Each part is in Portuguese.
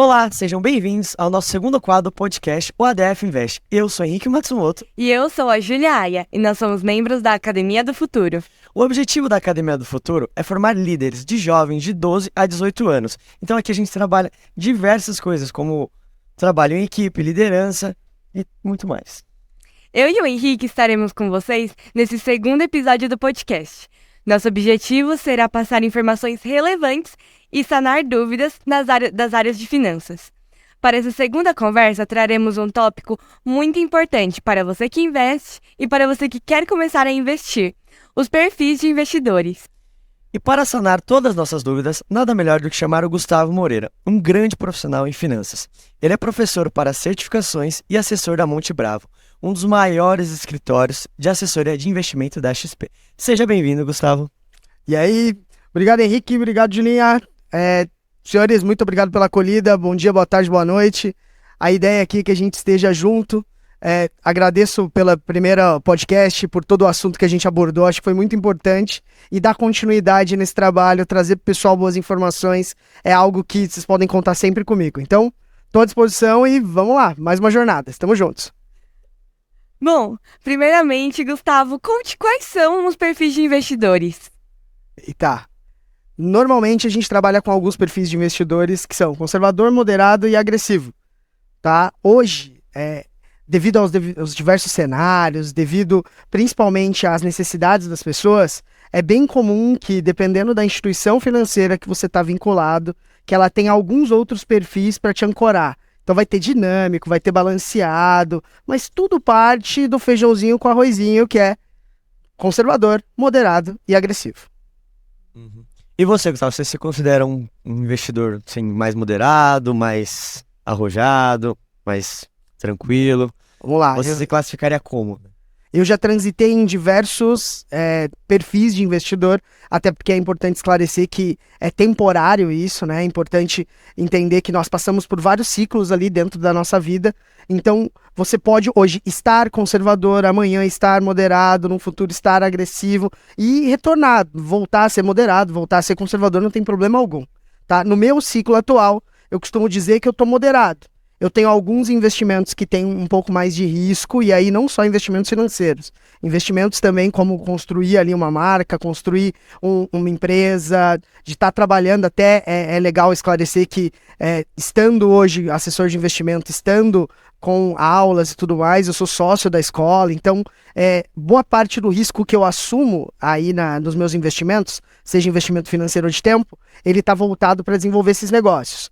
Olá, sejam bem-vindos ao nosso segundo quadro do podcast, o ADF Invest. Eu sou Henrique Matsumoto. E eu sou a Julia Aya, e nós somos membros da Academia do Futuro. O objetivo da Academia do Futuro é formar líderes de jovens de 12 a 18 anos. Então aqui a gente trabalha diversas coisas, como trabalho em equipe, liderança e muito mais. Eu e o Henrique estaremos com vocês nesse segundo episódio do podcast. Nosso objetivo será passar informações relevantes e sanar dúvidas das áreas de finanças. Para essa segunda conversa, traremos um tópico muito importante para você que investe e para você que quer começar a investir: os perfis de investidores. E para sanar todas as nossas dúvidas, nada melhor do que chamar o Gustavo Moreira, um grande profissional em finanças. Ele é professor para certificações e assessor da Monte Bravo, um dos maiores escritórios de assessoria de investimento da XP. Seja bem-vindo, Gustavo. E aí, obrigado Henrique, obrigado Julinha. Senhores, muito obrigado pela acolhida, bom dia, boa tarde, boa noite. A ideia aqui é que a gente esteja junto. Agradeço pela primeira podcast, por todo o assunto que a gente abordou, acho que foi muito importante. E dar continuidade nesse trabalho, trazer para o pessoal boas informações, é algo que vocês podem contar sempre comigo. Então, estou à disposição e vamos lá, mais uma jornada, estamos juntos. Bom, primeiramente, Gustavo, conte quais são os perfis de investidores. E tá. Normalmente a gente trabalha com alguns perfis de investidores que são conservador, moderado e agressivo. Tá? Hoje, devido aos diversos cenários, devido principalmente às necessidades das pessoas, é bem comum que, dependendo da instituição financeira que você está vinculado, que ela tenha alguns outros perfis para te ancorar. Então vai ter dinâmico, vai ter balanceado, mas tudo parte do feijãozinho com arrozinho, que é conservador, moderado e agressivo. Uhum. E você, Gustavo, você se considera um investidor assim, mais moderado, mais arrojado, mais tranquilo? Vamos lá. Você se classificaria como? Eu já transitei em diversos perfis de investidor, até porque é importante esclarecer que é temporário isso, né? É importante entender que nós passamos por vários ciclos ali dentro da nossa vida. Então, você pode hoje estar conservador, amanhã estar moderado, no futuro estar agressivo e retornar, voltar a ser moderado, voltar a ser conservador, não tem problema algum. Tá? No meu ciclo atual, eu costumo dizer que eu estou moderado. Eu tenho alguns investimentos que têm um pouco mais de risco, e aí não só investimentos financeiros. Investimentos também como construir ali uma marca, construir uma empresa, de estar trabalhando. Até é legal esclarecer que estando hoje assessor de investimento, estando com aulas e tudo mais, eu sou sócio da escola, então boa parte do risco que eu assumo aí nos meus investimentos, seja investimento financeiro ou de tempo, ele está voltado para desenvolver esses negócios.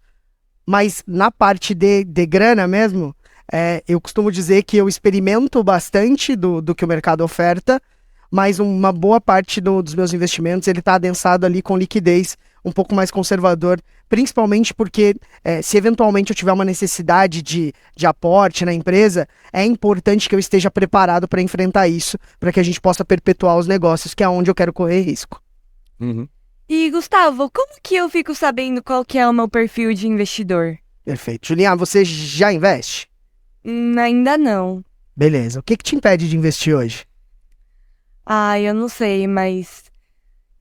Mas na parte de grana mesmo, eu costumo dizer que eu experimento bastante do que o mercado oferta, mas uma boa parte dos meus investimentos ele está adensado ali com liquidez, um pouco mais conservador, principalmente porque se eventualmente eu tiver uma necessidade de aporte na empresa, é importante que eu esteja preparado para enfrentar isso, para que a gente possa perpetuar os negócios, que é onde eu quero correr risco. Uhum. E, Gustavo, como que eu fico sabendo qual que é o meu perfil de investidor? Perfeito. Julinha, você já investe? Ainda não. Beleza. O que te impede de investir hoje? Eu não sei, mas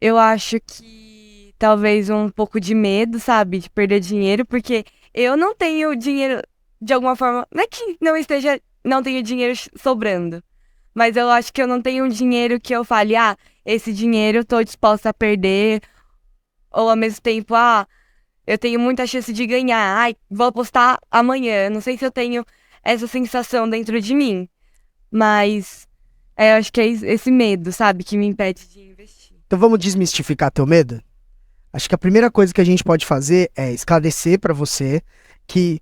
eu acho que talvez um pouco de medo, sabe? De perder dinheiro, porque eu não tenho dinheiro, de alguma forma, não é que não tenho dinheiro sobrando, mas eu acho que eu não tenho um dinheiro que eu fale, esse dinheiro eu tô disposta a perder, ou ao mesmo tempo, eu tenho muita chance de ganhar, vou apostar amanhã. Não sei se eu tenho essa sensação dentro de mim, mas eu acho que é esse medo, sabe, que me impede de investir. Então vamos desmistificar teu medo? Acho que a primeira coisa que a gente pode fazer é esclarecer para você que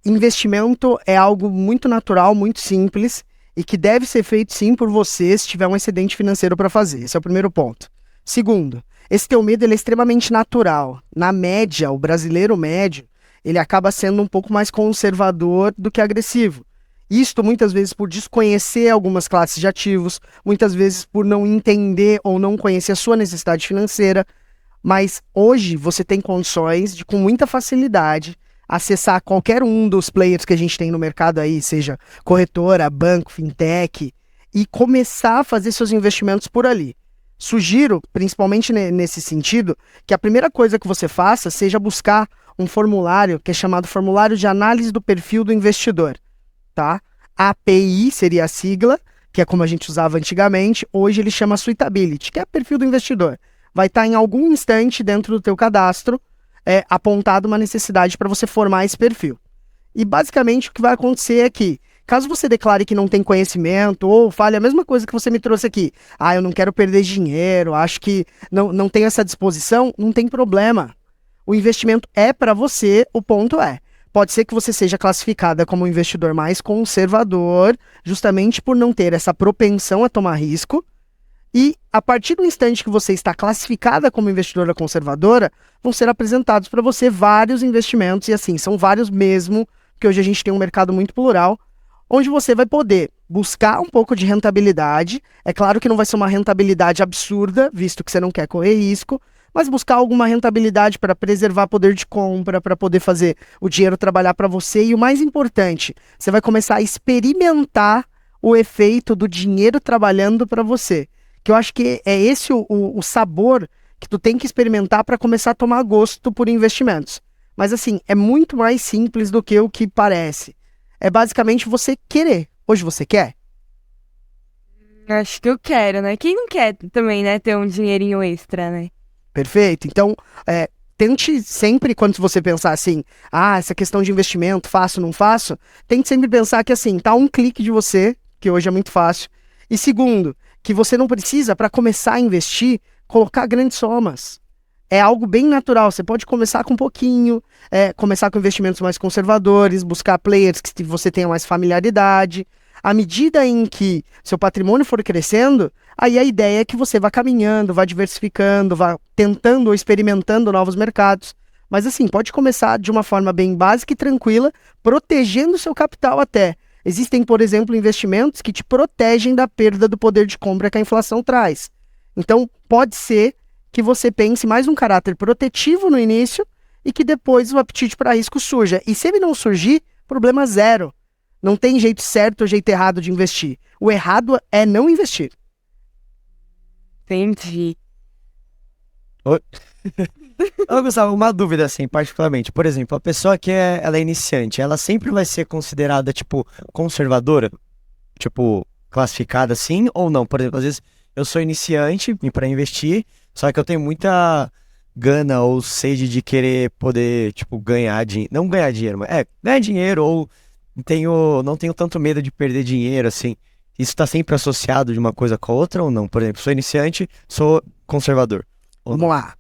investimento é algo muito natural, muito simples e que deve ser feito sim por você se tiver um excedente financeiro para fazer. Esse é o primeiro ponto. Segundo, esse teu medo ele é extremamente natural. Na média, o brasileiro médio, ele acaba sendo um pouco mais conservador do que agressivo. Isto muitas vezes por desconhecer algumas classes de ativos, muitas vezes por não entender ou não conhecer a sua necessidade financeira. Mas hoje você tem condições de, com muita facilidade, acessar qualquer um dos players que a gente tem no mercado aí, seja corretora, banco, fintech, e começar a fazer seus investimentos por ali. Sugiro, principalmente nesse sentido, que a primeira coisa que você faça seja buscar um formulário que é chamado Formulário de Análise do Perfil do Investidor, tá? API seria a sigla, que é como a gente usava antigamente, hoje ele chama Suitability, que é perfil do investidor. Vai estar em algum instante dentro do teu cadastro apontado uma necessidade para você formar esse perfil. E basicamente o que vai acontecer é que, caso você declare que não tem conhecimento ou fale a mesma coisa que você me trouxe aqui, eu não quero perder dinheiro, acho que não tenho essa disposição, não tem problema. O investimento é para você, o ponto é, pode ser que você seja classificada como um investidor mais conservador, justamente por não ter essa propensão a tomar risco, e a partir do instante que você está classificada como investidora conservadora, vão ser apresentados para você vários investimentos, e assim, são vários mesmo, porque hoje a gente tem um mercado muito plural, onde você vai poder buscar um pouco de rentabilidade. É claro que não vai ser uma rentabilidade absurda, visto que você não quer correr risco, mas buscar alguma rentabilidade para preservar poder de compra, para poder fazer o dinheiro trabalhar para você. E o mais importante, você vai começar a experimentar o efeito do dinheiro trabalhando para você. Que eu acho que é esse o sabor que tu tem que experimentar para começar a tomar gosto por investimentos. Mas assim, é muito mais simples do que o que parece. É basicamente você querer. Hoje você quer? Acho que eu quero, né? Quem não quer também, né? Ter um dinheirinho extra, né? Perfeito. Então, tente sempre, quando você pensar assim, essa questão de investimento, faço, não faço, tente sempre pensar que assim, tá um clique de você, que hoje é muito fácil. E segundo, que você não precisa, para começar a investir, colocar grandes somas. É algo bem natural. Você pode começar com um pouquinho, começar com investimentos mais conservadores, buscar players que você tenha mais familiaridade. À medida em que seu patrimônio for crescendo, aí a ideia é que você vá caminhando, vá diversificando, vá tentando ou experimentando novos mercados. Mas assim, pode começar de uma forma bem básica e tranquila, protegendo o seu capital até. Existem, por exemplo, investimentos que te protegem da perda do poder de compra que a inflação traz. Então, pode ser que você pense mais um caráter protetivo no início e que depois o apetite para risco surja. E se ele não surgir, problema zero. Não tem jeito certo ou jeito errado de investir. O errado é não investir. Entendi. Ô, Gustavo, uma dúvida assim, particularmente. Por exemplo, a pessoa que ela é iniciante, ela sempre vai ser considerada, tipo, conservadora? Tipo, classificada assim ou não? Por exemplo, às vezes eu sou iniciante para investir, só que eu tenho muita gana ou sede de querer poder, tipo, ganhar dinheiro. Não ganhar dinheiro, mas ganhar dinheiro ou não tenho tanto medo de perder dinheiro, assim. Isso está sempre associado de uma coisa com a outra ou não? Por exemplo, sou iniciante, sou conservador. Vamos lá.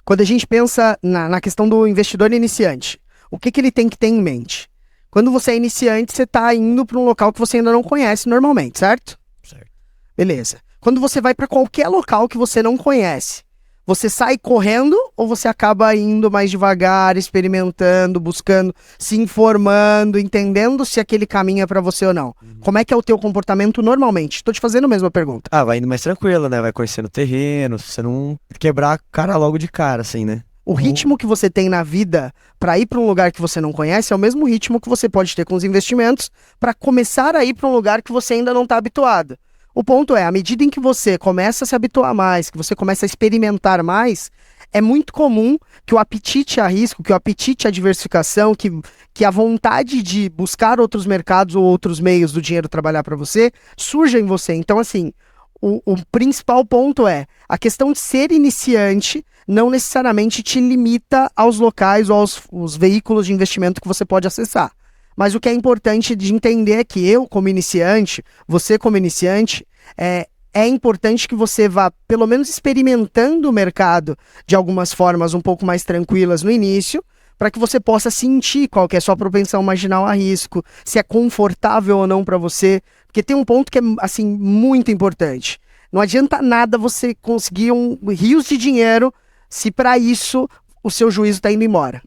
Quando a gente pensa na questão do investidor iniciante, o que ele tem que ter em mente? Quando você é iniciante, você está indo para um local que você ainda não conhece normalmente, certo? Certo. Beleza. Quando você vai para qualquer local que você não conhece, você sai correndo ou você acaba indo mais devagar, experimentando, buscando, se informando, entendendo se aquele caminho é para você ou não? Como é que é o teu comportamento normalmente? Estou te fazendo a mesma pergunta. Vai indo mais tranquilo, né? Vai conhecendo o terreno, você não quebrar a cara logo de cara, assim, né? O ritmo que você tem na vida para ir para um lugar que você não conhece é o mesmo ritmo que você pode ter com os investimentos para começar a ir para um lugar que você ainda não está habituado. O ponto é, à medida em que você começa a se habituar mais, que você começa a experimentar mais, é muito comum que o apetite a risco, que o apetite à diversificação, que a vontade de buscar outros mercados ou outros meios do dinheiro trabalhar para você, surja em você. Então, assim, o principal ponto é, a questão de ser iniciante não necessariamente te limita aos locais ou aos veículos de investimento que você pode acessar. Mas o que é importante de entender é que eu, como iniciante, você como iniciante, é importante que você vá, pelo menos, experimentando o mercado de algumas formas um pouco mais tranquilas no início, para que você possa sentir qual que é a sua propensão marginal a risco, se é confortável ou não para você, porque tem um ponto que é, assim, muito importante. Não adianta nada você conseguir rios de dinheiro se para isso o seu juízo está indo embora.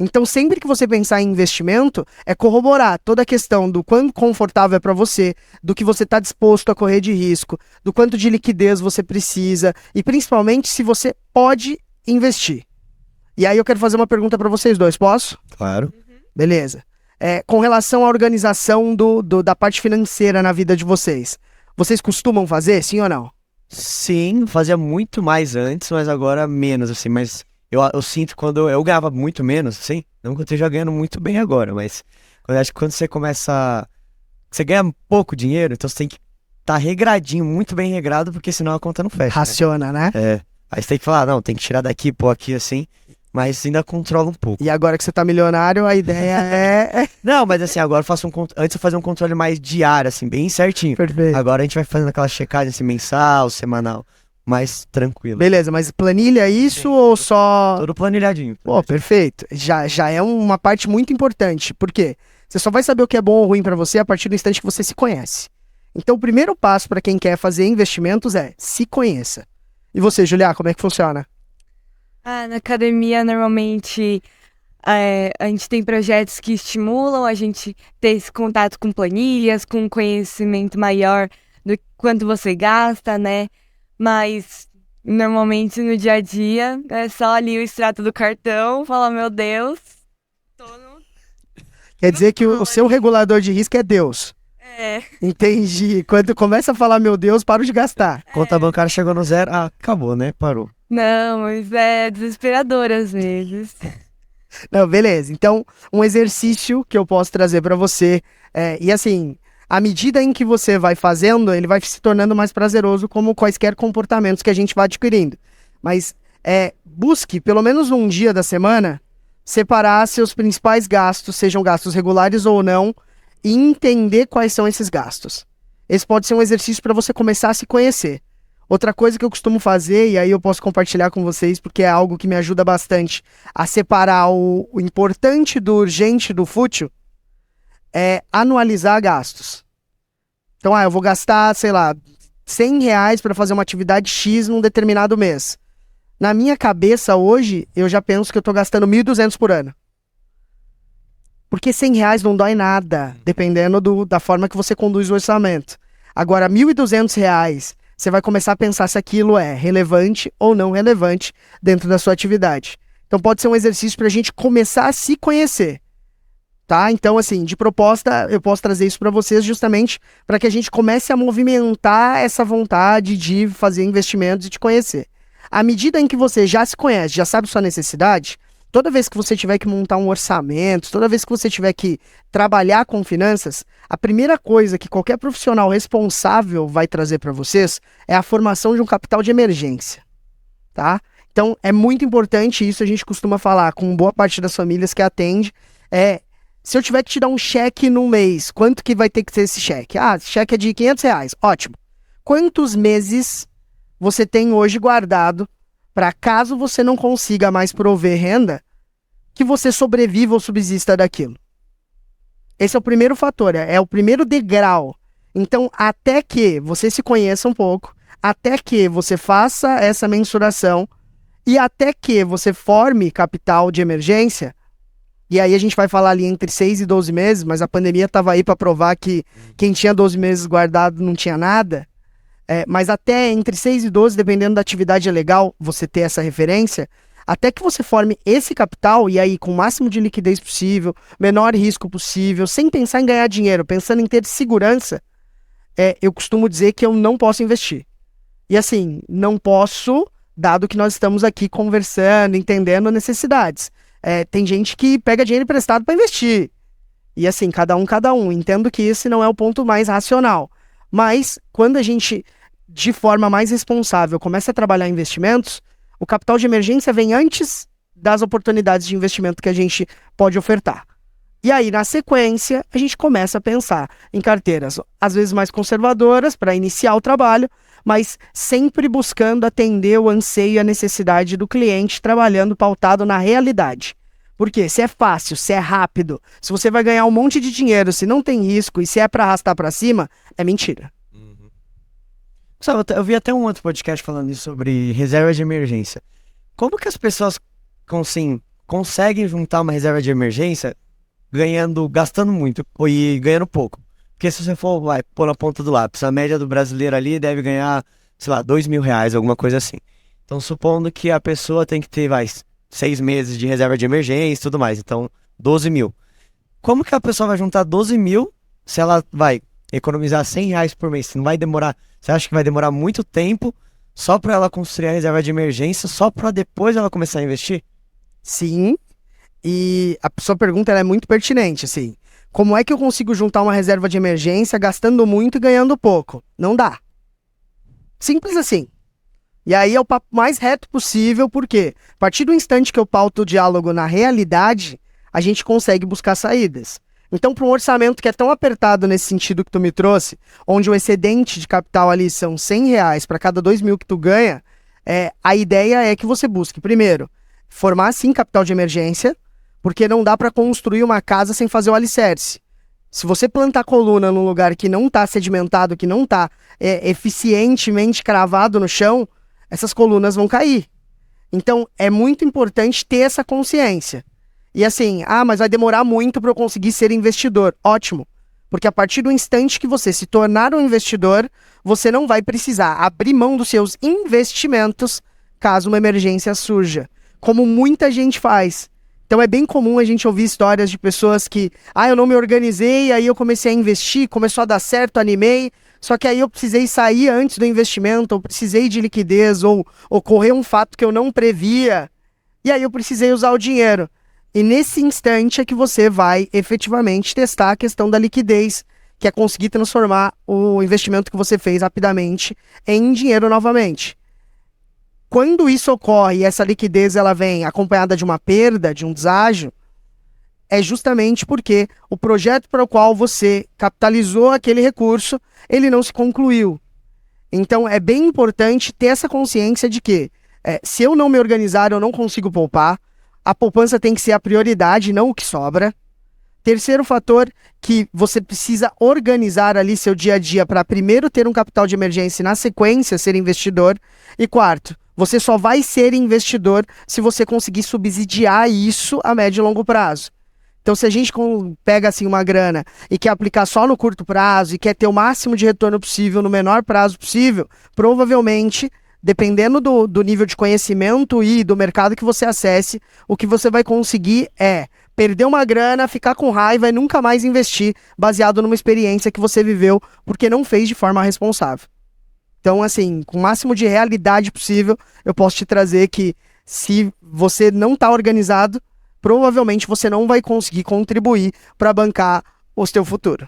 Então, sempre que você pensar em investimento, é corroborar toda a questão do quanto confortável é para você, do que você está disposto a correr de risco, do quanto de liquidez você precisa e, principalmente, se você pode investir. E aí eu quero fazer uma pergunta para vocês dois, posso? Claro. Beleza. Com relação à organização da parte financeira na vida de vocês, vocês costumam fazer, sim ou não? Sim, fazia muito mais antes, mas agora menos, assim. Mas eu sinto quando eu ganhava muito menos, assim. Não que eu esteja ganhando muito bem agora, mas eu acho que quando você começa. Você ganha pouco dinheiro, então você tem que estar regradinho, muito bem regrado, porque senão a conta não fecha, né? Raciona, né? É. Aí você tem que falar, não, tem que tirar daqui, pôr aqui, assim. Mas ainda controla um pouco. E agora que você tá milionário, a ideia é. Não, mas assim, agora eu faço antes eu fazia um controle mais diário, assim, bem certinho. Perfeito. Agora a gente vai fazendo aquela checagem assim, mensal, semanal, mais tranquilo. Beleza, mas planilha isso ou só. Todo planilhadinho. Pô, perfeito. Já é uma parte muito importante. Por quê? Você só vai saber o que é bom ou ruim pra você a partir do instante que você se conhece. Então, o primeiro passo para quem quer fazer investimentos é se conheça. E você, Julia, como é que funciona? Na academia, normalmente, a gente tem projetos que estimulam a gente ter esse contato com planilhas, com conhecimento maior do quanto você gasta, né? Mas, normalmente, no dia a dia, é só ali o extrato do cartão, falar, meu Deus, tô no... Quer dizer que o seu regulador de risco é Deus. É, Entendi. Quando começa a falar, meu Deus, paro de gastar. Conta bancária chegou no zero, acabou, né? Parou. não, mas é desesperador às vezes. Não, beleza. Então, um exercício que eu posso trazer para você e assim, à medida em que você vai fazendo, ele vai se tornando mais prazeroso, como quaisquer comportamentos que a gente vai adquirindo. Mas busque, pelo menos um dia da semana, separar seus principais gastos, sejam gastos regulares ou não, e entender quais são esses gastos. Esse pode ser um exercício para você começar a se conhecer. Outra coisa que eu costumo fazer, e aí eu posso compartilhar com vocês, porque é algo que me ajuda bastante a separar o importante do urgente do fútil, é anualizar gastos. Então, eu vou gastar, sei lá, R$ 100 para fazer uma atividade X num determinado mês. Na minha cabeça, hoje, eu já penso que eu estou gastando 1.200 por ano. Porque R$ 100 não dói nada, dependendo da forma que você conduz o orçamento. Agora, R$ 1.200, você vai começar a pensar se aquilo é relevante ou não relevante dentro da sua atividade. Então, pode ser um exercício para a gente começar a se conhecer. Tá? Então, assim, de proposta, eu posso trazer isso para vocês justamente para que a gente comece a movimentar essa vontade de fazer investimentos e te conhecer. À medida em que você já se conhece, já sabe sua necessidade, toda vez que você tiver que montar um orçamento, toda vez que você tiver que trabalhar com finanças, a primeira coisa que qualquer profissional responsável vai trazer para vocês é a formação de um capital de emergência, tá? Então, é muito importante isso, a gente costuma falar com boa parte das famílias que atende, se eu tiver que te dar um cheque no mês, quanto que vai ter que ser esse cheque? Esse cheque é de R$ 500, ótimo. Quantos meses você tem hoje guardado para caso você não consiga mais prover renda, que você sobreviva ou subsista daquilo? Esse é o primeiro fator, é o primeiro degrau. Então, até que você se conheça um pouco, até que você faça essa mensuração e até que você forme capital de emergência, e aí a gente vai falar ali entre 6 e 12 meses, mas a pandemia estava aí para provar que quem tinha 12 meses guardado não tinha nada, mas até entre 6 e 12, dependendo da atividade legal, você ter essa referência, até que você forme esse capital, e aí com o máximo de liquidez possível, menor risco possível, sem pensar em ganhar dinheiro, pensando em ter segurança, eu costumo dizer que eu não posso investir. E assim, não posso, dado que nós estamos aqui conversando, entendendo necessidades. Tem gente que pega dinheiro emprestado para investir. E assim, cada um. Entendo que esse não é o ponto mais racional. Mas, quando a gente, de forma mais responsável, começa a trabalhar investimentos, o capital de emergência vem antes das oportunidades de investimento que a gente pode ofertar. E aí, na sequência, a gente começa a pensar em carteiras, às vezes mais conservadoras, para iniciar o trabalho, mas sempre buscando atender o anseio e a necessidade do cliente, trabalhando pautado na realidade. Porque se é fácil, se é rápido, se você vai ganhar um monte de dinheiro, se não tem risco e se é para arrastar para cima, é mentira. Sabe, eu vi até um outro podcast falando isso sobre reserva de emergência. Como que as pessoas conseguem juntar uma reserva de emergência gastando muito e ganhando pouco? Porque se você for pôr na ponta do lápis, a média do brasileiro ali deve ganhar, sei lá, R$ 2.000, alguma coisa assim. Então, supondo que a pessoa tem que ter, 6 meses de reserva de emergência e tudo mais, então 12 mil. Como que a pessoa vai juntar 12 mil se ela vai economizar R$ 100 por mês? Se não vai demorar Você acha que vai demorar muito tempo só para ela construir a reserva de emergência, só para depois ela começar a investir? Sim, e a sua pergunta ela é muito pertinente, assim. Como é que eu consigo juntar uma reserva de emergência gastando muito e ganhando pouco? Não dá. Simples assim. E aí é o papo mais reto possível, porque a partir do instante que eu pauto o diálogo na realidade, a gente consegue buscar saídas. Então, para um orçamento que é tão apertado nesse sentido que tu me trouxe, onde o excedente de capital ali são R$ 100 para cada 2.000 que tu ganha, a ideia é que você busque, primeiro, formar sim capital de emergência, porque não dá para construir uma casa sem fazer o alicerce. Se você plantar coluna num lugar que não está sedimentado, que não está eficientemente cravado no chão, essas colunas vão cair. Então, é muito importante ter essa consciência. E assim, mas vai demorar muito para eu conseguir ser investidor. Ótimo, porque a partir do instante que você se tornar um investidor, você não vai precisar abrir mão dos seus investimentos caso uma emergência surja, como muita gente faz. Então é bem comum a gente ouvir histórias de pessoas que, eu não me organizei, aí eu comecei a investir, começou a dar certo, animei, só que aí eu precisei sair antes do investimento, ou precisei de liquidez, ou ocorreu um fato que eu não previa, e aí eu precisei usar o dinheiro. E nesse instante é que você vai efetivamente testar a questão da liquidez, que é conseguir transformar o investimento que você fez rapidamente em dinheiro novamente. Quando isso ocorre e essa liquidez ela vem acompanhada de uma perda, de um deságio, é justamente porque o projeto para o qual você capitalizou aquele recurso, ele não se concluiu. Então é bem importante ter essa consciência de que se eu não me organizar, eu não consigo poupar. A poupança tem que ser a prioridade, não o que sobra. Terceiro fator, que você precisa organizar ali seu dia a dia para primeiro ter um capital de emergência e na sequência ser investidor. E quarto, você só vai ser investidor se você conseguir subsidiar isso a médio e longo prazo. Então, se a gente pega assim uma grana e quer aplicar só no curto prazo e quer ter o máximo de retorno possível no menor prazo possível, provavelmente, dependendo do nível de conhecimento e do mercado que você acesse, o que você vai conseguir é perder uma grana, ficar com raiva e nunca mais investir baseado numa experiência que você viveu porque não fez de forma responsável. Então, assim, com o máximo de realidade possível, eu posso te trazer que se você não está organizado, provavelmente você não vai conseguir contribuir para bancar o seu futuro.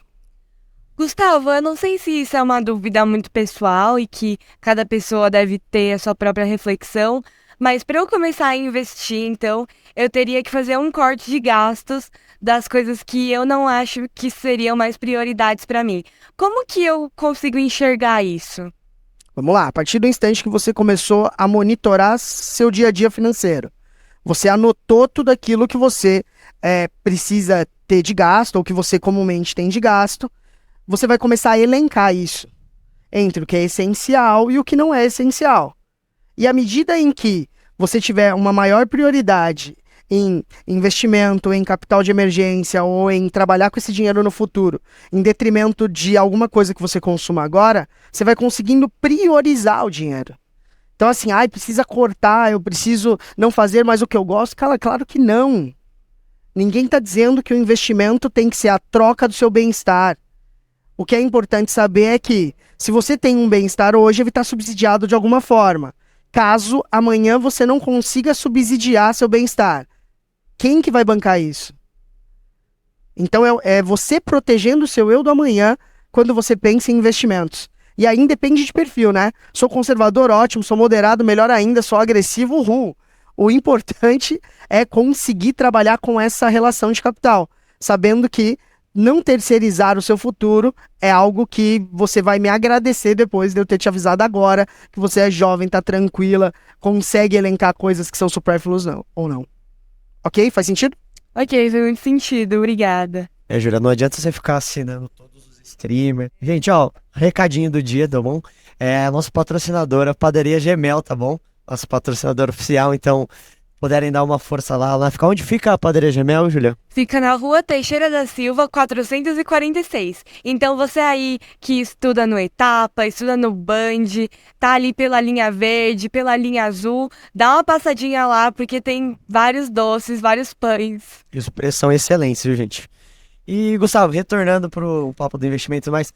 Gustavo, eu não sei se isso é uma dúvida muito pessoal e que cada pessoa deve ter a sua própria reflexão, mas para eu começar a investir, então, eu teria que fazer um corte de gastos das coisas que eu não acho que seriam mais prioridades para mim. Como que eu consigo enxergar isso? Vamos lá, a partir do instante que você começou a monitorar seu dia a dia financeiro, você anotou tudo aquilo que você precisa ter de gasto, ou que você comumente tem de gasto, você vai começar a elencar isso entre o que é essencial e o que não é essencial. E à medida em que você tiver uma maior prioridade em investimento, em capital de emergência ou em trabalhar com esse dinheiro no futuro, em detrimento de alguma coisa que você consuma agora, você vai conseguindo priorizar o dinheiro. Então assim, precisa cortar, eu preciso não fazer mais o que eu gosto. Cara, claro que não. Ninguém está dizendo que o investimento tem que ser a troca do seu bem-estar. O que é importante saber é que, se você tem um bem-estar hoje, ele está subsidiado de alguma forma. Caso amanhã você não consiga subsidiar seu bem-estar, quem que vai bancar isso? Então é você protegendo o seu eu do amanhã quando você pensa em investimentos. E aí independe de perfil, né? Sou conservador, ótimo. Sou moderado, melhor ainda. Sou agressivo, ruim. O importante é conseguir trabalhar com essa relação de capital, sabendo que não terceirizar o seu futuro é algo que você vai me agradecer depois de eu ter te avisado agora que você é jovem, tá tranquila, consegue elencar coisas que são supérfluas ou não. Ok? Faz sentido? Ok, faz muito sentido, obrigada. Júlia, não adianta você ficar assinando todos os streamers. Gente, recadinho do dia, tá bom? É a nossa patrocinadora, Padaria Gemel, tá bom? Nosso patrocinador oficial, então puderem dar uma força lá. Onde fica a Padaria Gemel, Júlia? Fica na Rua Teixeira da Silva, 446. Então você aí que estuda no Etapa, estuda no Band, tá ali pela linha verde, pela linha azul, dá uma passadinha lá porque tem vários doces, vários pães. E os preços são excelentes, viu, gente? E, Gustavo, retornando pro papo do investimento, mas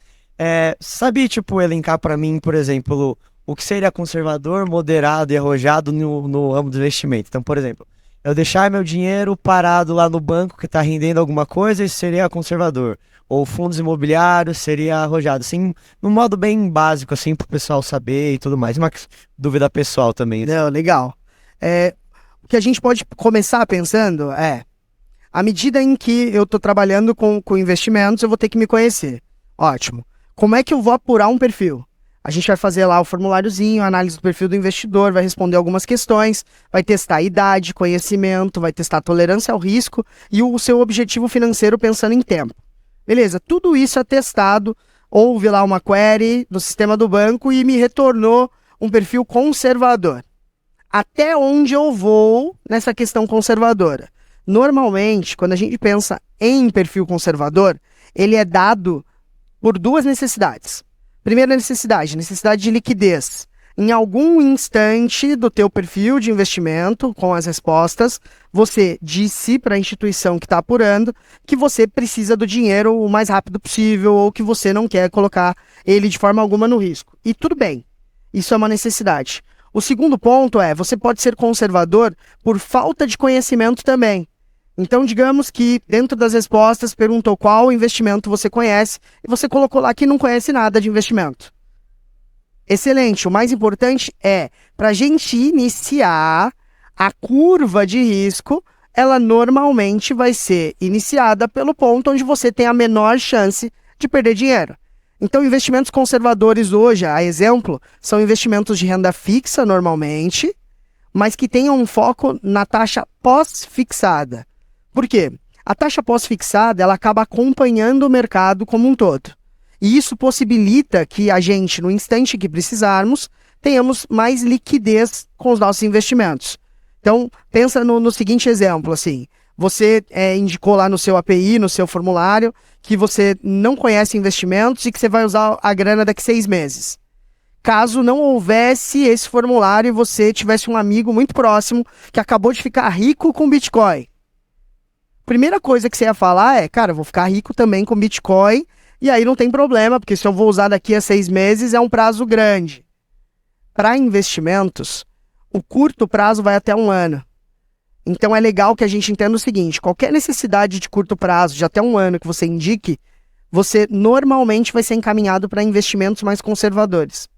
Sabe, tipo, elencar pra mim, por exemplo, o que seria conservador, moderado e arrojado no ramo do investimento? Então, por exemplo, eu deixar meu dinheiro parado lá no banco que tá rendendo alguma coisa, isso seria conservador. Ou fundos imobiliários seria arrojado. Assim, num modo bem básico, assim, pro pessoal saber e tudo mais. Uma dúvida pessoal também. Não, legal. O que a gente pode começar pensando à medida em que eu estou trabalhando com investimentos, eu vou ter que me conhecer. Ótimo. Como é que eu vou apurar um perfil? A gente vai fazer lá o formuláriozinho, a análise do perfil do investidor, vai responder algumas questões, vai testar a idade, conhecimento, vai testar a tolerância ao risco e o seu objetivo financeiro pensando em tempo. Beleza, tudo isso é testado, houve lá uma query no sistema do banco e me retornou um perfil conservador. Até onde eu vou nessa questão conservadora? Normalmente, quando a gente pensa em perfil conservador, ele é dado por duas necessidades. Primeira necessidade de liquidez. Em algum instante do teu perfil de investimento, com as respostas, você disse para a instituição que está apurando que você precisa do dinheiro o mais rápido possível ou que você não quer colocar ele de forma alguma no risco. E tudo bem, isso é uma necessidade. O segundo ponto você pode ser conservador por falta de conhecimento também. Então, digamos que dentro das respostas perguntou qual investimento você conhece e você colocou lá que não conhece nada de investimento. Excelente, o mais importante para a gente iniciar a curva de risco, ela normalmente vai ser iniciada pelo ponto onde você tem a menor chance de perder dinheiro. Então, investimentos conservadores hoje, a exemplo, são investimentos de renda fixa normalmente, mas que tenham um foco na taxa pós-fixada. Por quê? A taxa pós-fixada ela acaba acompanhando o mercado como um todo. E isso possibilita que a gente, no instante que precisarmos, tenhamos mais liquidez com os nossos investimentos. Então, pensa no seguinte exemplo, assim, você indicou lá no seu API, no seu formulário, que você não conhece investimentos e que você vai usar a grana daqui 6 meses. Caso não houvesse esse formulário e você tivesse um amigo muito próximo que acabou de ficar rico com Bitcoin. Primeira coisa que você ia falar cara, eu vou ficar rico também com Bitcoin e aí não tem problema, porque se eu vou usar daqui a 6 meses é um prazo grande. Para investimentos, o curto prazo vai até 1 ano. Então é legal que a gente entenda o seguinte, qualquer necessidade de curto prazo, de até 1 ano que você indique, você normalmente vai ser encaminhado para investimentos mais conservadores.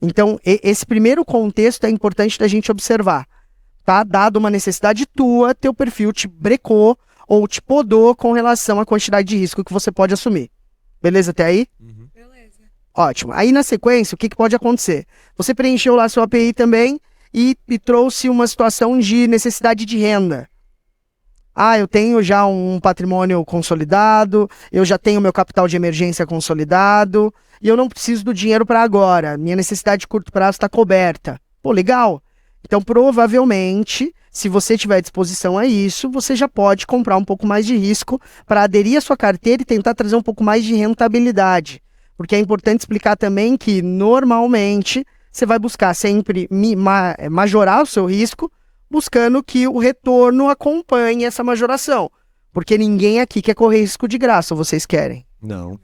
Então, esse primeiro contexto é importante da gente observar. Tá? Dado uma necessidade tua, teu perfil te brecou ou te podou com relação à quantidade de risco que você pode assumir. Beleza até aí? Uhum. Beleza. Ótimo. Aí na sequência, o que pode acontecer? Você preencheu lá seu API também e trouxe uma situação de necessidade de renda. Eu tenho já um patrimônio consolidado, eu já tenho meu capital de emergência consolidado e eu não preciso do dinheiro para agora. Minha necessidade de curto prazo está coberta. Pô, legal. Então, provavelmente, se você tiver disposição a isso, você já pode comprar um pouco mais de risco para aderir à sua carteira e tentar trazer um pouco mais de rentabilidade. Porque é importante explicar também que, normalmente, você vai buscar sempre majorar o seu risco, buscando que o retorno acompanhe essa majoração. Porque ninguém aqui quer correr risco de graça, ou vocês querem? Não.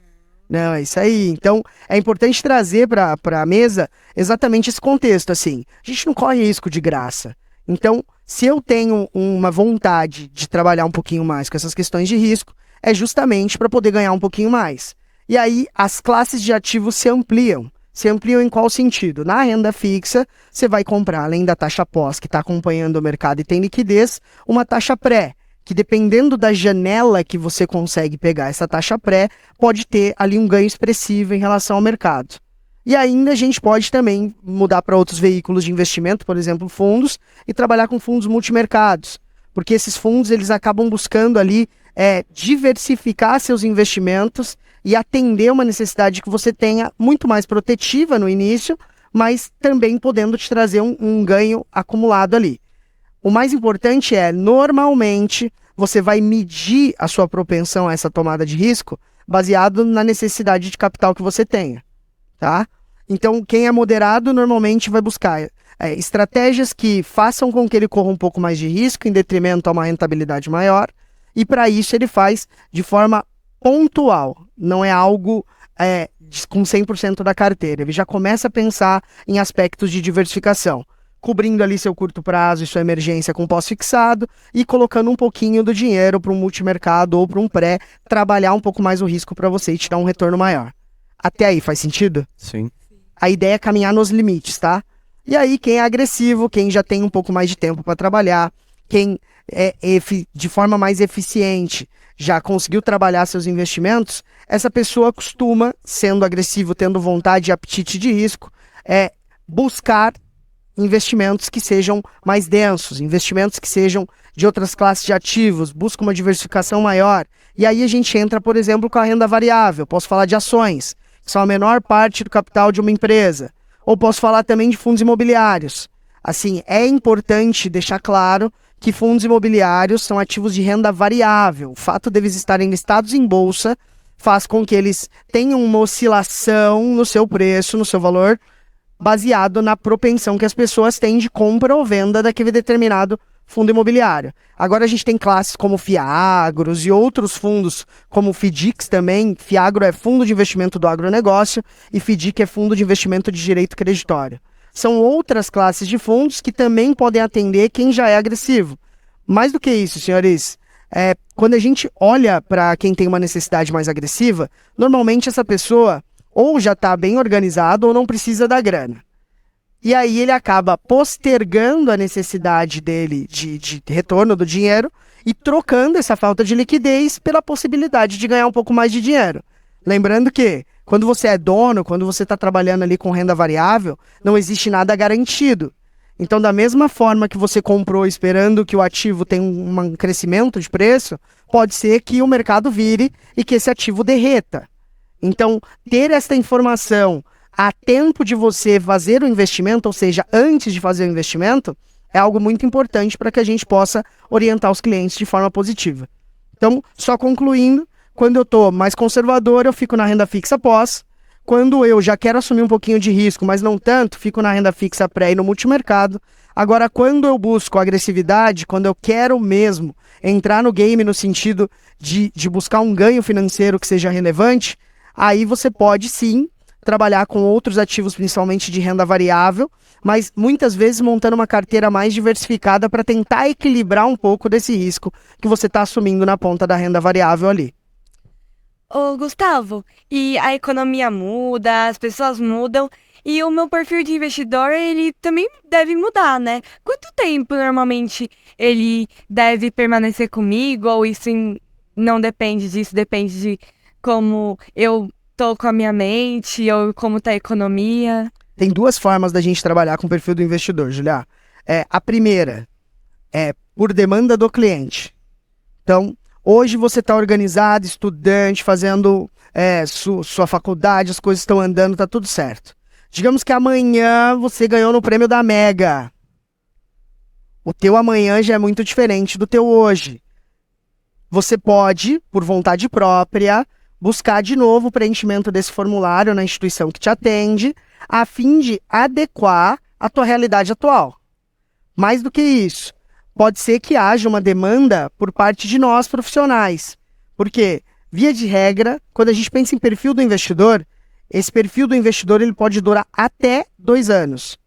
Não, é isso aí. Então, é importante trazer para a mesa exatamente esse contexto, assim. A gente não corre risco de graça. Então, se eu tenho uma vontade de trabalhar um pouquinho mais com essas questões de risco, é justamente para poder ganhar um pouquinho mais. E aí, as classes de ativos se ampliam. Se ampliam em qual sentido? Na renda fixa, você vai comprar, além da taxa pós, que está acompanhando o mercado e tem liquidez, uma taxa pré, que dependendo da janela que você consegue pegar essa taxa pré, pode ter ali um ganho expressivo em relação ao mercado. E ainda a gente pode também mudar para outros veículos de investimento, por exemplo, fundos, e trabalhar com fundos multimercados, porque esses fundos eles acabam buscando ali diversificar seus investimentos e atender uma necessidade que você tenha muito mais protetiva no início, mas também podendo te trazer um ganho acumulado ali. O mais importante normalmente, você vai medir a sua propensão a essa tomada de risco baseado na necessidade de capital que você tenha, tá? Então, quem é moderado normalmente vai buscar estratégias que façam com que ele corra um pouco mais de risco em detrimento a uma rentabilidade maior, e para isso ele faz de forma pontual, não é algo com 100% da carteira. Ele já começa a pensar em aspectos de diversificação, cobrindo ali seu curto prazo e sua emergência com pós-fixado e colocando um pouquinho do dinheiro para um multimercado ou para um pré, trabalhar um pouco mais o risco para você e tirar um retorno maior. Até aí, faz sentido? Sim. A ideia é caminhar nos limites, tá? E aí, quem é agressivo, quem já tem um pouco mais de tempo para trabalhar, quem é de forma mais eficiente, já conseguiu trabalhar seus investimentos, essa pessoa costuma, sendo agressivo, tendo vontade e apetite de risco, buscar investimentos que sejam mais densos, investimentos que sejam de outras classes de ativos, busca uma diversificação maior. E aí a gente entra, por exemplo, com a renda variável. Posso falar de ações, que são a menor parte do capital de uma empresa. Ou posso falar também de fundos imobiliários. Assim, é importante deixar claro que fundos imobiliários são ativos de renda variável. O fato deles estarem listados em bolsa faz com que eles tenham uma oscilação no seu preço, no seu valor, baseado na propensão que as pessoas têm de compra ou venda daquele determinado fundo imobiliário. Agora a gente tem classes como Fiagros e outros fundos como FIDICs também. Fiagro é fundo de investimento do agronegócio e FIDIC é fundo de investimento de direito creditório. São outras classes de fundos que também podem atender quem já é agressivo. Mais do que isso, senhores, quando a gente olha para quem tem uma necessidade mais agressiva, normalmente essa pessoa ou já está bem organizado ou não precisa da grana. E aí ele acaba postergando a necessidade dele de retorno do dinheiro e trocando essa falta de liquidez pela possibilidade de ganhar um pouco mais de dinheiro. Lembrando que quando você é dono, quando você está trabalhando ali com renda variável, não existe nada garantido. Então, da mesma forma que você comprou esperando que o ativo tenha um crescimento de preço, pode ser que o mercado vire e que esse ativo derreta. Então, ter essa informação a tempo de você fazer o investimento, ou seja, antes de fazer o investimento, é algo muito importante para que a gente possa orientar os clientes de forma positiva. Então, só concluindo, quando eu estou mais conservador, eu fico na renda fixa pós. Quando eu já quero assumir um pouquinho de risco, mas não tanto, fico na renda fixa pré e no multimercado. Agora, quando eu busco agressividade, quando eu quero mesmo entrar no game no sentido de buscar um ganho financeiro que seja relevante, aí você pode sim trabalhar com outros ativos, principalmente de renda variável, mas muitas vezes montando uma carteira mais diversificada para tentar equilibrar um pouco desse risco que você está assumindo na ponta da renda variável ali. Ô, Gustavo, e a economia muda, as pessoas mudam, e o meu perfil de investidor, ele também deve mudar, né? Quanto tempo, normalmente, ele deve permanecer comigo, ou isso não depende disso, depende de como eu tô com a minha mente, ou como tá a economia? Tem duas formas da gente trabalhar com o perfil do investidor, Julia. A primeira é por demanda do cliente. Então, hoje você está organizado, estudante, fazendo sua faculdade, as coisas estão andando, tá tudo certo. Digamos que amanhã você ganhou no prêmio da Mega. O teu amanhã já é muito diferente do teu hoje. Você pode, por vontade própria, buscar de novo o preenchimento desse formulário na instituição que te atende, a fim de adequar a tua realidade atual. Mais do que isso, pode ser que haja uma demanda por parte de nós profissionais. Porque, via de regra, quando a gente pensa em perfil do investidor, esse perfil do investidor ele pode durar até 2 anos.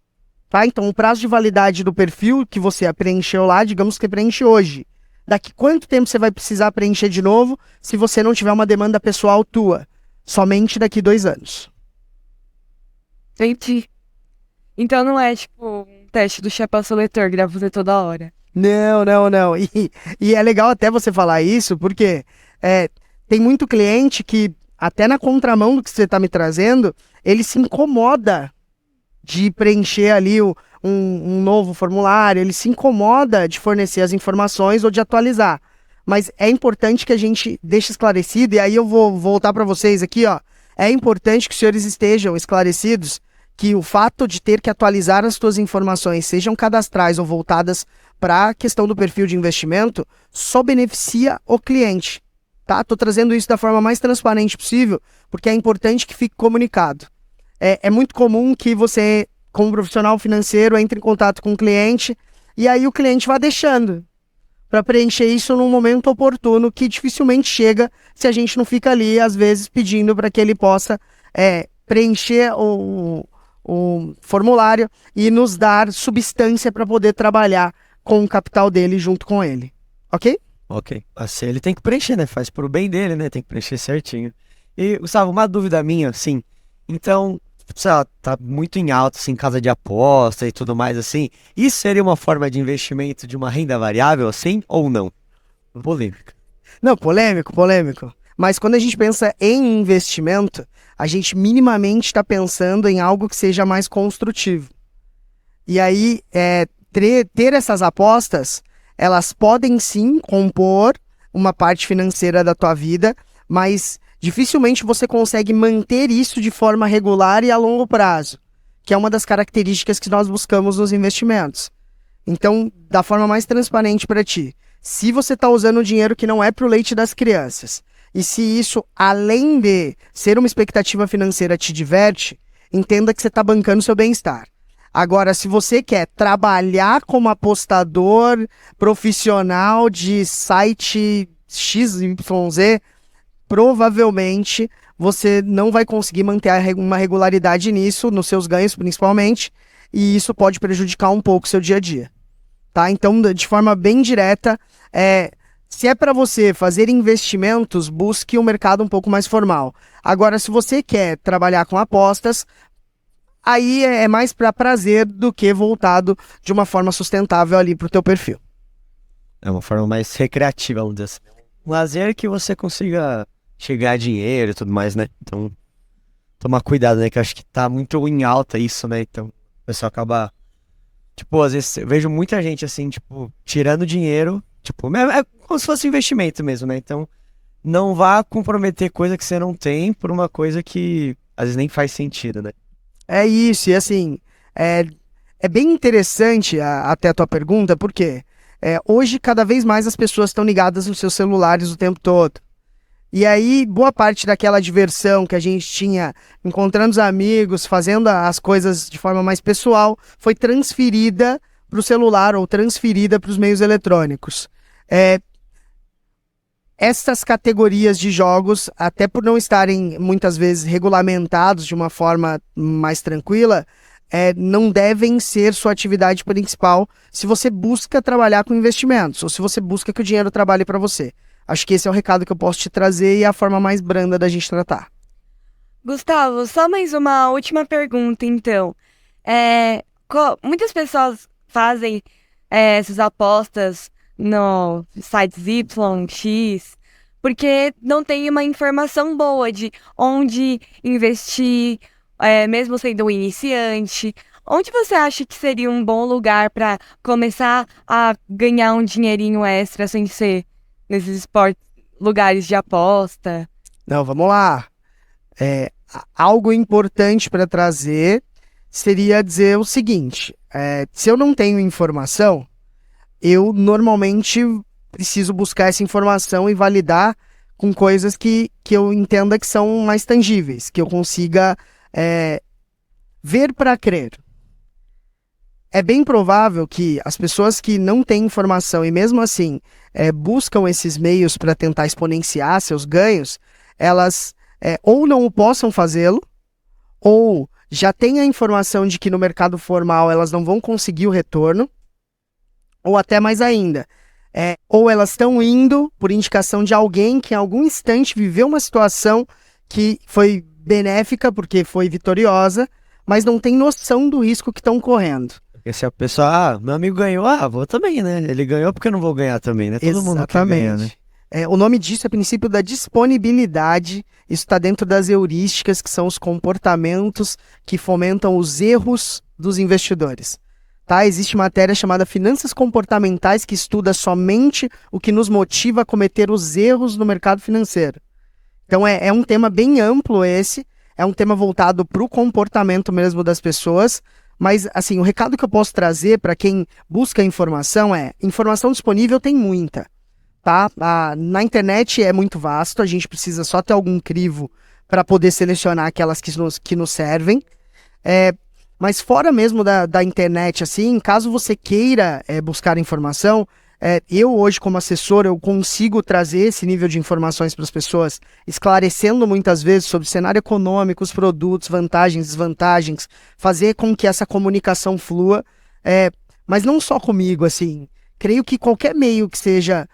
Tá? Então, o prazo de validade do perfil que você preencheu lá, digamos que preenche hoje. Daqui quanto tempo você vai precisar preencher de novo se você não tiver uma demanda pessoal tua? Somente daqui 2 anos. Entendi. Então não é tipo um teste do chapéu seletor que dá pra fazer toda hora. Não. E é legal até você falar isso, porque tem muito cliente que, até na contramão do que você está me trazendo, ele se incomoda de preencher ali um novo formulário, ele se incomoda de fornecer as informações ou de atualizar. Mas é importante que a gente deixe esclarecido, e aí eu vou voltar para vocês aqui, ó. É importante que os senhores estejam esclarecidos que o fato de ter que atualizar as suas informações, sejam cadastrais ou voltadas para a questão do perfil de investimento, só beneficia o cliente. Tá? Tô trazendo isso da forma mais transparente possível, porque é importante que fique comunicado. É muito comum que você, como profissional financeiro, entre em contato com o cliente e aí o cliente vai deixando. para preencher isso num momento oportuno que dificilmente chega se a gente não fica ali, às vezes, pedindo para que ele possa preencher o formulário e nos dar substância para poder trabalhar com o capital dele junto com ele. Ok? Ok. Assim, ele tem que preencher, né? Faz pro bem dele, né? Tem que preencher certinho. E, Gustavo, uma dúvida minha, assim. Então, sei lá, tá muito em alta, assim, casa de aposta e tudo mais, assim. Isso seria uma forma de investimento de uma renda variável, assim, ou não? Polêmica. Não, polêmico. Mas quando a gente pensa em investimento, a gente minimamente está pensando em algo que seja mais construtivo. E aí, ter essas apostas, elas podem sim compor uma parte financeira da tua vida, mas dificilmente você consegue manter isso de forma regular e a longo prazo, que é uma das características que nós buscamos nos investimentos. Então, da forma mais transparente para ti, se você está usando dinheiro que não é para o leite das crianças, e se isso, além de ser uma expectativa financeira, te diverte, entenda que você está bancando seu bem-estar. Agora, se você quer trabalhar como apostador profissional de site XYZ, provavelmente você não vai conseguir manter uma regularidade nisso, nos seus ganhos principalmente, e isso pode prejudicar um pouco o seu dia a dia. Tá? Então, de forma bem direta, se é para você fazer investimentos, busque um mercado um pouco mais formal. Agora, se você quer trabalhar com apostas, aí é mais para prazer do que voltado de uma forma sustentável ali para o teu perfil. É uma forma mais recreativa, vamos dizer assim. Um lazer que você consiga chegar a dinheiro e tudo mais, né? Então, tomar cuidado, né? Que eu acho que tá muito em alta isso, né? Então, o pessoal acaba... Tipo, às vezes eu vejo muita gente, assim, tipo, tirando dinheiro. Tipo, é como se fosse investimento mesmo, né? Então, não vá comprometer coisa que você não tem por uma coisa que às vezes nem faz sentido, né? É isso, e assim, é bem interessante até a tua pergunta, porque hoje cada vez mais as pessoas estão ligadas nos seus celulares o tempo todo. E aí, boa parte daquela diversão que a gente tinha encontrando os amigos, fazendo as coisas de forma mais pessoal, foi transferida para o celular ou transferida para os meios eletrônicos. Essas categorias de jogos, até por não estarem muitas vezes regulamentados de uma forma mais tranquila, não devem ser sua atividade principal se você busca trabalhar com investimentos ou se você busca que o dinheiro trabalhe para você. Acho que esse é o recado que eu posso te trazer e é a forma mais branda da gente tratar. Gustavo, só mais uma última pergunta, então. Muitas pessoas fazem essas apostas no sites Y, X, porque não tem uma informação boa de onde investir, mesmo sendo um iniciante. Onde você acha que seria um bom lugar para começar a ganhar um dinheirinho extra sem ser nesses lugares de aposta? Não, vamos lá. Algo importante para trazer seria dizer o seguinte: se eu não tenho informação, eu normalmente preciso buscar essa informação e validar com coisas que eu entenda que são mais tangíveis, que eu consiga ver para crer. É bem provável que as pessoas que não têm informação e mesmo assim buscam esses meios para tentar exponenciar seus ganhos, elas ou não possam fazê-lo, ou já têm a informação de que no mercado formal elas não vão conseguir o retorno, ou até mais ainda, ou elas estão indo por indicação de alguém que em algum instante viveu uma situação que foi benéfica porque foi vitoriosa, mas não tem noção do risco que estão correndo. Porque se a pessoa, meu amigo ganhou, vou também, né? Ele ganhou porque eu não vou ganhar também, né? Todo mundo quer ganhar, né? O nome disso é princípio da disponibilidade. Isso está dentro das heurísticas, que são os comportamentos que fomentam os erros dos investidores. Tá? Existe matéria chamada Finanças Comportamentais que estuda somente o que nos motiva a cometer os erros no mercado financeiro. Então é um tema bem amplo esse, é um tema voltado para o comportamento mesmo das pessoas, mas assim, o recado que eu posso trazer para quem busca informação informação disponível tem muita. Tá? Na internet é muito vasto, a gente precisa só ter algum crivo para poder selecionar aquelas que nos servem. Mas fora mesmo da internet, assim, caso você queira buscar informação, eu hoje como assessor, eu consigo trazer esse nível de informações para as pessoas, esclarecendo muitas vezes sobre cenário econômico, os produtos, vantagens, desvantagens, fazer com que essa comunicação flua, mas não só comigo, assim, creio que qualquer meio que seja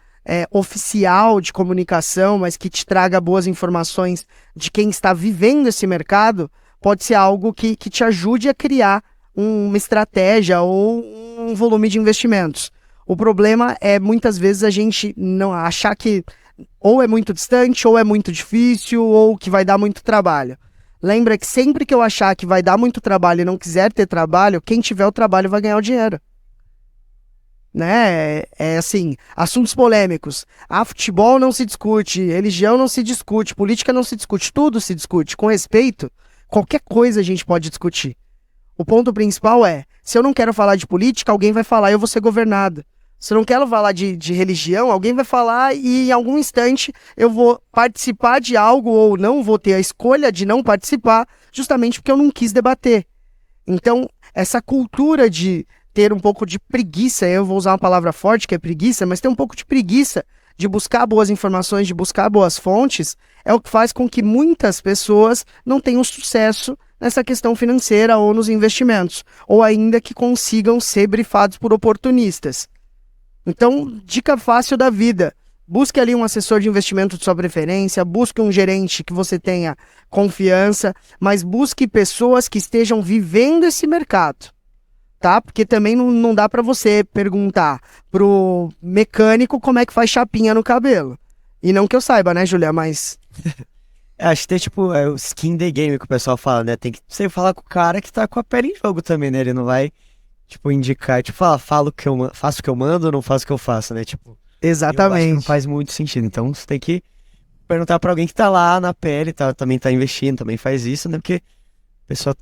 oficial de comunicação, mas que te traga boas informações de quem está vivendo esse mercado, pode ser algo que te ajude a criar uma estratégia ou um volume de investimentos. O problema é muitas vezes a gente não achar que ou é muito distante, ou é muito difícil, ou que vai dar muito trabalho. Lembra que sempre que eu achar que vai dar muito trabalho e não quiser ter trabalho, quem tiver o trabalho vai ganhar o dinheiro. Né? Assim, assuntos polêmicos. Futebol não se discute, religião não se discute, política não se discute, tudo se discute. Com respeito, qualquer coisa a gente pode discutir. O ponto principal é, se eu não quero falar de política, alguém vai falar e eu vou ser governado. Se eu não quero falar de religião, alguém vai falar e em algum instante eu vou participar de algo ou não, vou ter a escolha de não participar, justamente porque eu não quis debater. Então, essa cultura de ter um pouco de preguiça, eu vou usar uma palavra forte que é preguiça, mas ter um pouco de preguiça de buscar boas informações, de buscar boas fontes, é o que faz com que muitas pessoas não tenham sucesso nessa questão financeira ou nos investimentos, ou ainda que consigam ser brifados por oportunistas. Então, dica fácil da vida, busque ali um assessor de investimento de sua preferência, busque um gerente que você tenha confiança, mas busque pessoas que estejam vivendo esse mercado, tá? Porque também não dá para você perguntar pro mecânico como é que faz chapinha no cabelo. E não que eu saiba, né, Julia, mas... Acho que tem tipo o skin the game que o pessoal fala, né? Tem que você falar com o cara que tá com a pele em jogo também, né? Ele não vai, tipo, indicar, tipo, faço o que eu mando ou não faço o que eu faço, né? Tipo, eu acho que Exatamente. não faz muito sentido. Então você tem que perguntar pra alguém que tá lá na pele, também tá investindo, também faz isso, né? Porque a pessoa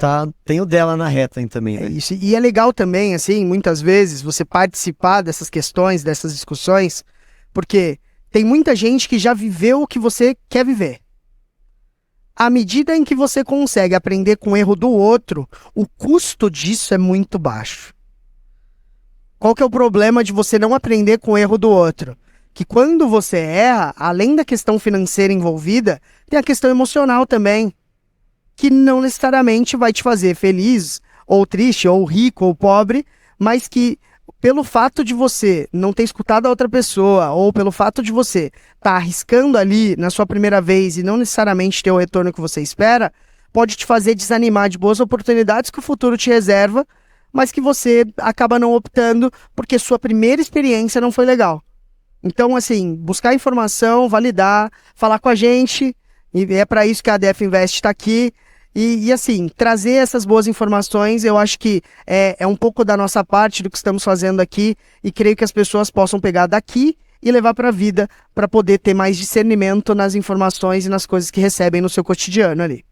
tem o dela na reta aí também, É né? isso. E é legal também, assim, muitas vezes, você participar dessas questões, dessas discussões, porque tem muita gente que já viveu o que você quer viver. À medida em que você consegue aprender com o erro do outro, o custo disso é muito baixo. Qual que é o problema de você não aprender com o erro do outro? Que quando você erra, além da questão financeira envolvida, tem a questão emocional também, que não necessariamente vai te fazer feliz, ou triste, ou rico, ou pobre, mas que pelo fato de você não ter escutado a outra pessoa, ou pelo fato de você estar arriscando ali na sua primeira vez e não necessariamente ter o retorno que você espera, pode te fazer desanimar de boas oportunidades que o futuro te reserva, mas que você acaba não optando porque sua primeira experiência não foi legal. Então, assim, buscar informação, validar, falar com a gente, e é para isso que a ADF Invest está aqui. E assim, trazer essas boas informações, eu acho que é um pouco da nossa parte do que estamos fazendo aqui, e creio que as pessoas possam pegar daqui e levar para a vida, para poder ter mais discernimento nas informações e nas coisas que recebem no seu cotidiano ali.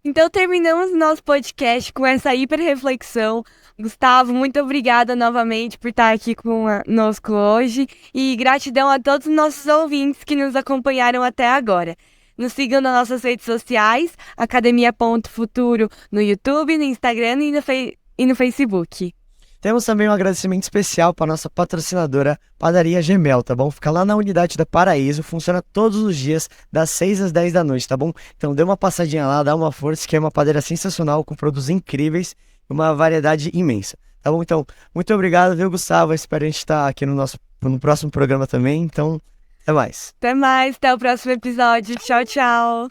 Então terminamos o nosso podcast com essa hiper reflexão. Gustavo, muito obrigada novamente por estar aqui conosco hoje, e gratidão a todos os nossos ouvintes que nos acompanharam até agora. Nos sigam nas nossas redes sociais, academia.futuro, no YouTube, no Instagram e no Facebook. Temos também um agradecimento especial para nossa patrocinadora Padaria Gemel, tá bom? Fica lá na unidade da Paraíso, funciona todos os dias, das 6 às 10 da noite, tá bom? Então dê uma passadinha lá, dá uma força, que é uma padaria sensacional, com produtos incríveis e uma variedade imensa, tá bom? Então, muito obrigado, viu, Gustavo? Eu espero a gente estar aqui no próximo programa também, então, até mais. Até mais, até o próximo episódio. Tchau, tchau.